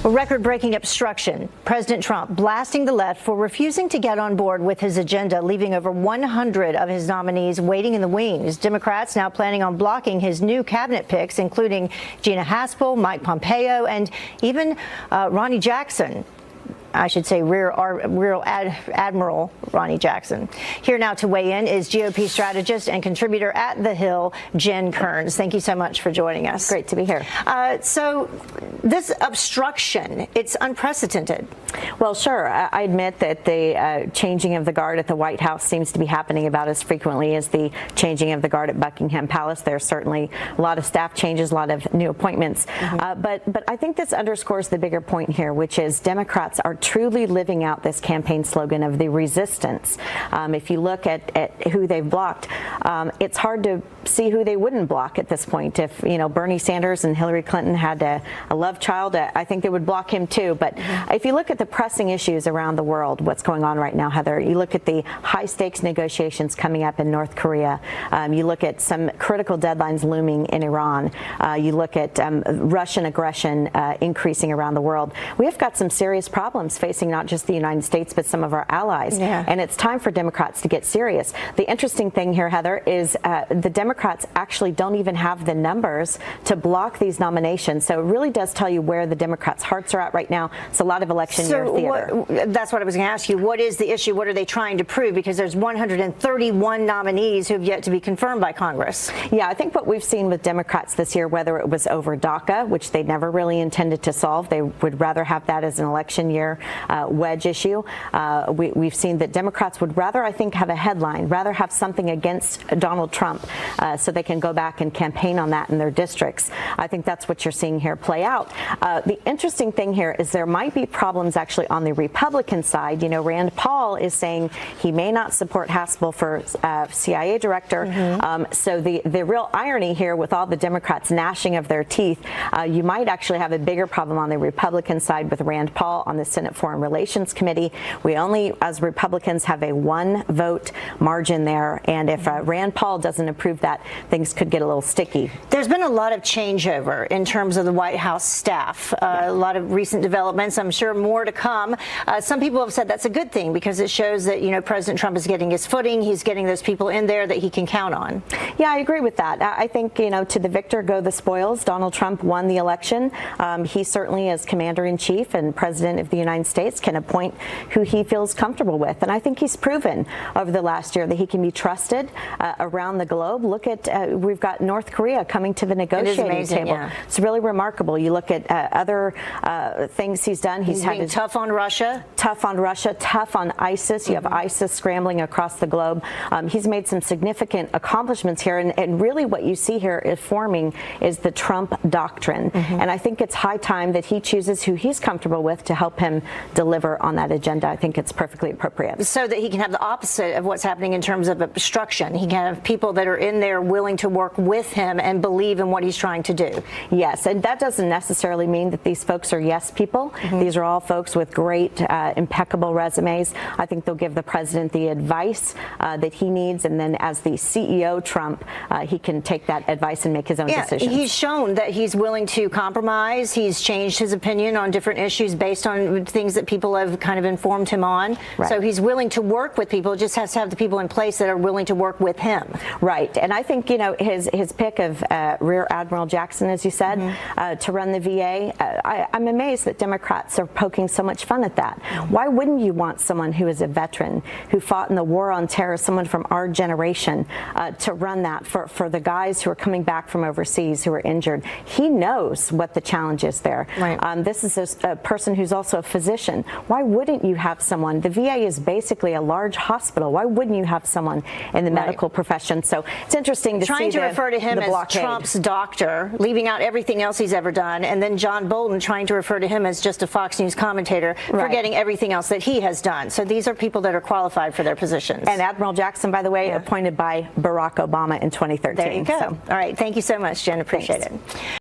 A record-breaking obstruction. President Trump blasting the left for refusing to get on board with his agenda, leaving over 100 of his nominees waiting in the wings. Democrats now planning on blocking his new cabinet picks, including Gina Haspel, Mike Pompeo, and even Ronnie Jackson. I should say Rear Admiral Ronnie Jackson. Here now to weigh in is GOP strategist and contributor at The Hill, Jen Kerns. Thank you so much for joining us. Great to be here. So this obstruction, it's unprecedented. Well, sure. I admit that the changing of the guard at the White House seems to be happening about as frequently as the changing of the guard at Buckingham Palace. There's certainly a lot of staff changes, a lot of new appointments. But I think this underscores the bigger point here, which is Democrats are truly living out this campaign slogan of the resistance. If you look at who they've blocked, it's hard to see who they wouldn't block at this point. If, Bernie Sanders and Hillary Clinton had a love child, I think they would block him too. But if you look at the pressing issues around the world, what's going on right now, Heather, you look at the high stakes negotiations coming up in North Korea. You look at some critical deadlines looming in Iran. You look at Russian aggression increasing around the world. We have got some serious problems facing not just the United States, but some of our allies. And it's time for Democrats to get serious. The interesting thing here, Heather, is the Democrats actually don't even have the numbers to block these nominations. So it really does tell you where the Democrats' hearts are at right now. It's a lot of election year theater. That's what I was going to ask you. What is the issue? What are they trying to prove? Because there's 131 nominees who have yet to be confirmed by Congress. Yeah, I think what we've seen with Democrats this year, whether it was over DACA, which they never really intended to solve, they would rather have that as an election year wedge issue. We've seen that Democrats would rather, I think, have a headline, rather have something against Donald Trump so they can go back and campaign on that in their districts. I think that's what you're seeing here play out. The interesting thing here is there might be problems actually on the Republican side. Rand Paul is saying he may not support Haspel for CIA director. So the real irony here with all the Democrats gnashing of their teeth, you might actually have a bigger problem on the Republican side with Rand Paul on the Senate Foreign Relations Committee. We only, as Republicans, have a one-vote margin there, and if Rand Paul doesn't approve that, things could get a little sticky. There's been a lot of changeover in terms of the White House staff. A lot of recent developments. I'm sure more to come. Some people have said that's a good thing because it shows that President Trump is getting his footing. He's getting those people in there that he can count on. Yeah, I agree with that. I think to the victor go the spoils. Donald Trump won the election. He certainly, as commander-in-chief and president of the United States, can appoint who he feels comfortable with. And I think he's proven over the last year that he can be trusted around the globe. Look at, we've got North Korea coming to the negotiating table. Yeah. It's really remarkable. You look at other things he's done. He's being tough on Russia. Tough on Russia, tough on ISIS. You have ISIS scrambling across the globe. He's made some significant accomplishments here. And really what you see here is forming is the Trump doctrine. And I think it's high time that he chooses who he's comfortable with to help him deliver on that agenda. I think it's perfectly appropriate. So that he can have the opposite of what's happening in terms of obstruction. He can have people that are in there willing to work with him and believe in what he's trying to do. Yes, and that doesn't necessarily mean that these folks are yes people. These are all folks with great, impeccable resumes. I think they'll give the president the advice that he needs, and then as the CEO Trump, he can take that advice and make his own decisions. He's shown that he's willing to compromise. He's changed his opinion on different issues based on things that people have kind of informed him on. So he's willing to work with people, just has to have the people in place that are willing to work with him. Right. And I think, his pick of Rear Admiral Jackson, as you said, to run the VA, I'm amazed that Democrats are poking so much fun at that. Why wouldn't you want someone who is a veteran, who fought in the war on terror, someone from our generation, to run that for the guys who are coming back from overseas who are injured? He knows what the challenge is there. This is a person who's also a physician. Why wouldn't you have someone? The VA is basically a large hospital. Why wouldn't you have someone in the medical profession? So it's interesting to trying see to refer to him as blockade. Trump's doctor, leaving out everything else he's ever done, and then John Bolton trying to refer to him as just a Fox News commentator, forgetting everything else that he has done. So these are people that are qualified for their positions. And Admiral Jackson, by the way, appointed by Barack Obama in 2013. There you go. All right. Thank you so much, Jen. Appreciate it.